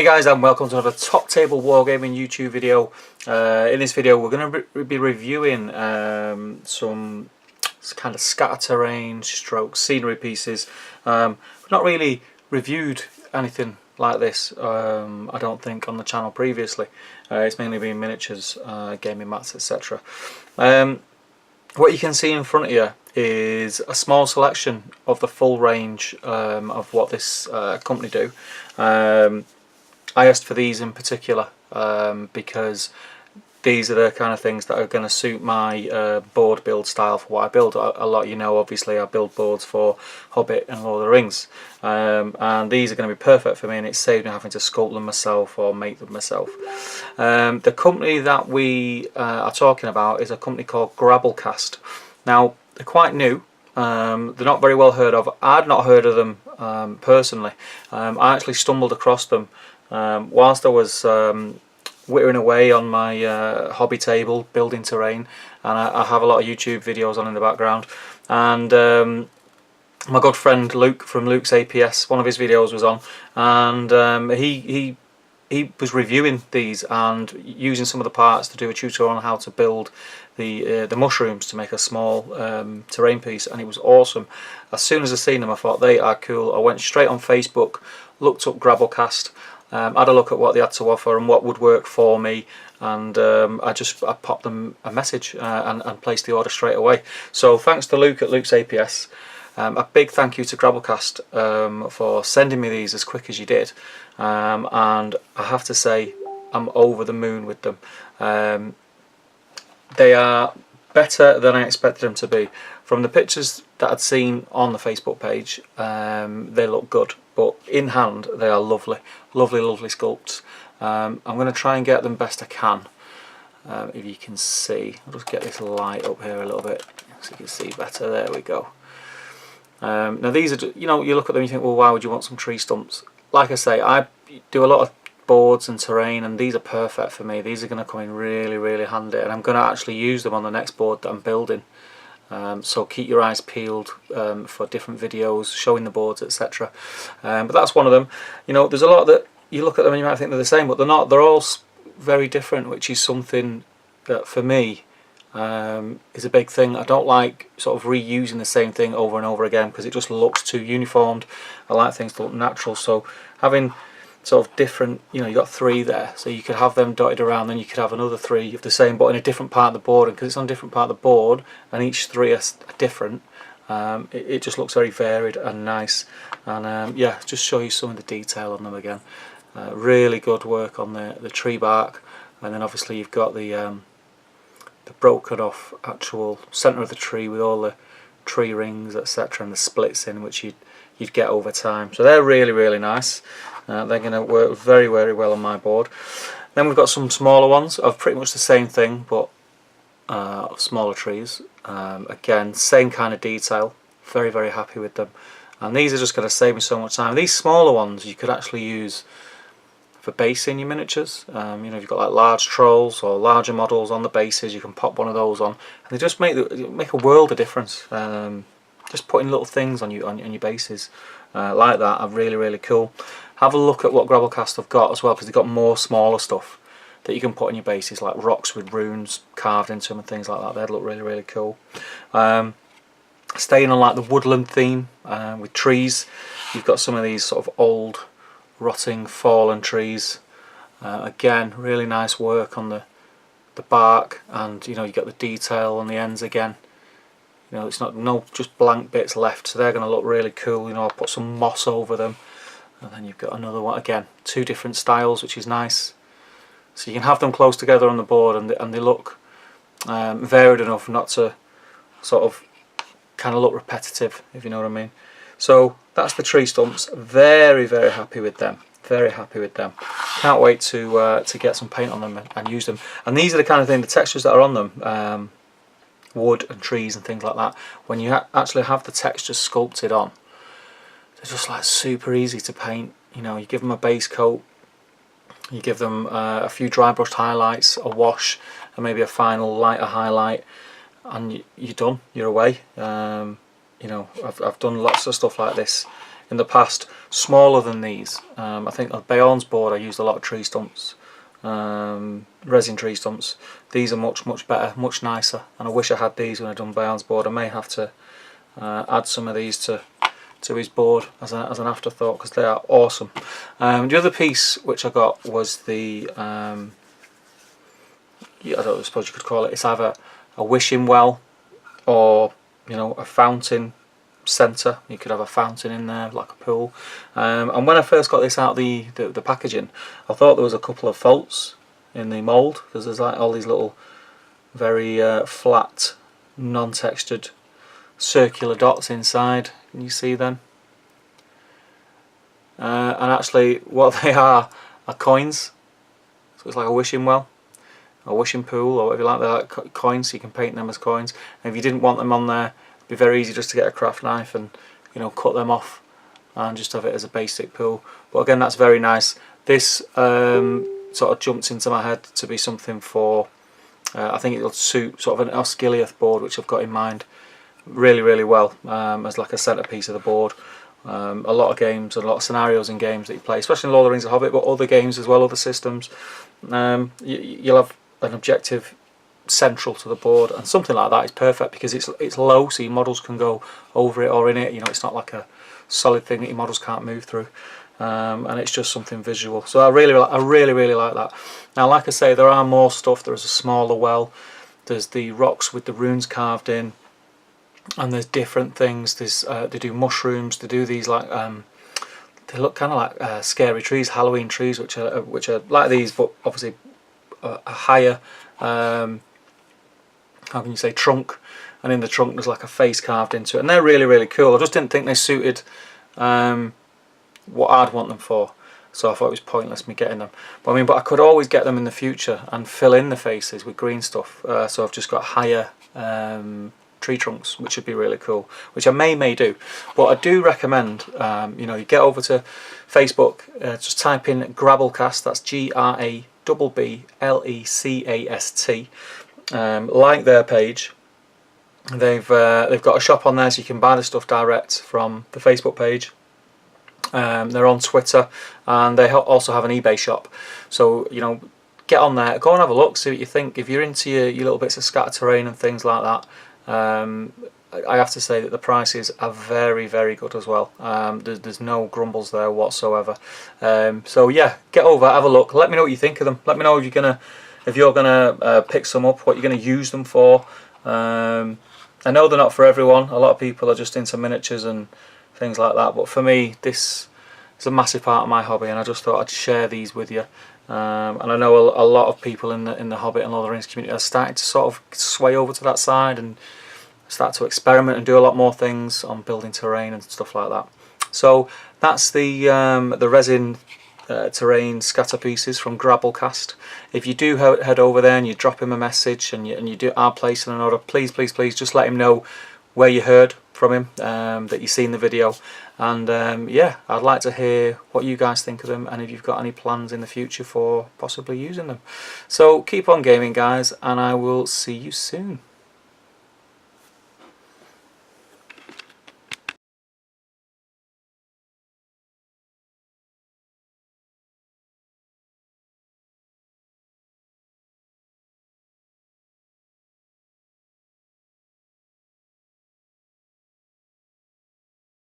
Hey guys, and welcome to another Top Table Wargaming YouTube video. In this video we're going to be reviewing some kind of scatter terrain stroke scenery pieces. We've not really reviewed anything like this, I don't think, on the channel previously. It's mainly been miniatures, gaming mats, etc. What you can see in front of you is a small selection of the full range of what this company do. I asked for these in particular because these are the kind of things that are going to suit my board build style for what I build. A lot of you know, obviously, I build boards for Hobbit and Lord of the Rings, and these are going to be perfect for me, and it saved me having to sculpt them myself or make them myself. The company that we are talking about is a company called Grabblecast. Now, they're quite new. They're not very well heard of. I'd not heard of them personally. I actually stumbled across them whilst I was whittering away on my hobby table, building terrain, and I have a lot of YouTube videos on in the background. And my good friend Luke from Luke's APS, one of his videos was on, and he was reviewing these and using some of the parts to do a tutorial on how to build the mushrooms to make a small terrain piece, and it was awesome. As soon as I seen them, I thought they are cool. I went straight on Facebook, looked up Grabblecast, had a look at what they had to offer and what would work for me, and I popped them a message and placed the order straight away. So thanks to Luke at Luke's APS. A big thank you to Grabblecast for sending me these as quick as you did, and I have to say I'm over the moon with them. They are better than I expected them to be. From the pictures that I'd seen on the Facebook page, they look good, but in hand they are lovely, lovely, lovely sculpts. I'm going to try and get them best I can. If you can see, I'll just get this light up here a little bit so you can see better. There we go. Now these are, you know, you look at them and you think, well, why would you want some tree stumps? Like I say, I do a lot of boards and terrain, and these are perfect for me. These are going to come in really, really handy, and I'm going to actually use them on the next board that I'm building. So keep your eyes peeled for different videos showing the boards, etc. But that's one of them. You know, there's a lot that you look at them and you might think they're the same, but they're not. They're all very different, which is something that for me is a big thing. I don't like sort of reusing the same thing over and over again because it just looks too uniformed. I like things to look natural, so having sort of different, you know, you got three there, so you could have them dotted around, then you could have another three of the same but in a different part of the board, and because it's on a different part of the board and each three are different, it just looks very varied and nice. And yeah, just show you some of the detail on them again. Really good work on the tree bark, and then obviously you've got the broken off actual centre of the tree with all the tree rings, etc., and the splits in which you'd get over time. So they're really, really nice. They're going to work very, very well on my board. Then we've got some smaller ones of pretty much the same thing, but smaller trees. Again, same kind of detail. Very, very happy with them. And these are just going to save me so much time. These smaller ones you could actually use for basing your miniatures. You know, if you've got like large trolls or larger models on the bases, you can pop one of those on, and they just make a world of difference. Just putting little things on your bases like that are really, really cool. Have a look at what Grabblecast have got as well, because they've got more smaller stuff that you can put on your bases, like rocks with runes carved into them and things like that. They'd look really, really cool. Staying on like the woodland theme with trees, you've got some of these sort of old, rotting, fallen trees. Again, really nice work on the bark, and you know, you got the detail on the ends again. You know, it's not just blank bits left, so they're going to look really cool. You know, I'll put some moss over them, and then you've got another one again, two different styles, which is nice. So you can have them close together on the board, and they look varied enough not to sort of kind of look repetitive, if you know what I mean. So that's the tree stumps. Very, very happy with them. Very happy with them. Can't wait to get some paint on them and use them. And these are the kind of thing, the textures that are on them. Wood and trees and things like that, when you actually have the textures sculpted on, they're just like super easy to paint. You know, you give them a base coat, you give them a few dry brushed highlights, a wash, and maybe a final lighter highlight, and you're done, you're away. You know, I've done lots of stuff like this in the past smaller than these. I think on Bayonne's board I used a lot of tree stumps, resin tree stumps. These are much better, much nicer, and I wish I had these when I done Bayonne's board. I may have to add some of these to his board as an afterthought, because they are awesome. The other piece which I got was the I don't suppose you could call it, it's either a wishing well or, you know, a fountain centre. You could have a fountain in there, like a pool. And when I first got this out of the packaging, I thought there was a couple of faults in the mould, because there's like all these little very flat, non-textured circular dots inside. Can you see them? And actually what they are coins. So it's like a wishing well, a wishing pool, or whatever you like. They're like coins, so you can paint them as coins. And if you didn't want them on there, it'd be very easy just to get a craft knife and, you know, cut them off and just have it as a basic pool. But again, that's very nice. This sort of jumped into my head to be something for, I think it'll suit sort of an Osgiliath board, which I've got in mind really well, as like a centerpiece of the board. A lot of games, a lot of scenarios in games that you play, especially in Lord of the Rings and Hobbit, but other games as well, other systems. You'll have an objective central to the board, and something like that is perfect because it's low, so your models can go over it or in it. You know, it's not like a solid thing that your models can't move through, and it's just something visual. So I really like that. Now, like I say, there are more stuff. There's a smaller well. There's the rocks with the runes carved in. And there's different things. There's they do mushrooms. They do these like they look kind of like scary trees, Halloween trees, which are like these, but obviously a higher how can you say, trunk. And in the trunk there's like a face carved into it, and they're really cool. I just didn't think they suited what I'd want them for, so I thought it was pointless me getting them. But I could always get them in the future and fill in the faces with green stuff. So I've just got higher tree trunks, which would be really cool, which I may do. But I do recommend, you know, you get over to Facebook, just type in Grabblecast, that's GRABBLECAST, like their page. They've got a shop on there, so you can buy the stuff direct from the Facebook page. They're on Twitter, and they also have an eBay shop. So, you know, get on there, go and have a look, see what you think. If you're into your little bits of scatter terrain and things like that, I have to say that the prices are very good as well. There's no grumbles there whatsoever. So yeah, get over, have a look. Let me know what you think of them. Let me know if you're gonna pick some up, what you're gonna use them for. I know they're not for everyone. A lot of people are just into miniatures and things like that. But for me, this is a massive part of my hobby, and I just thought I'd share these with you. And I know a lot of people in the Hobbit and Lord of the Rings community are starting to sort of sway over to that side and start to experiment and do a lot more things on building terrain and stuff like that. So that's the resin terrain scatter pieces from Grabblecast. If you do head over there and you drop him a message and you are placing an order, please just let him know where you heard from him, that you've seen the video, and yeah, I'd like to hear what you guys think of them, and if you've got any plans in the future for possibly using them. So keep on gaming, guys, and I will see you soon.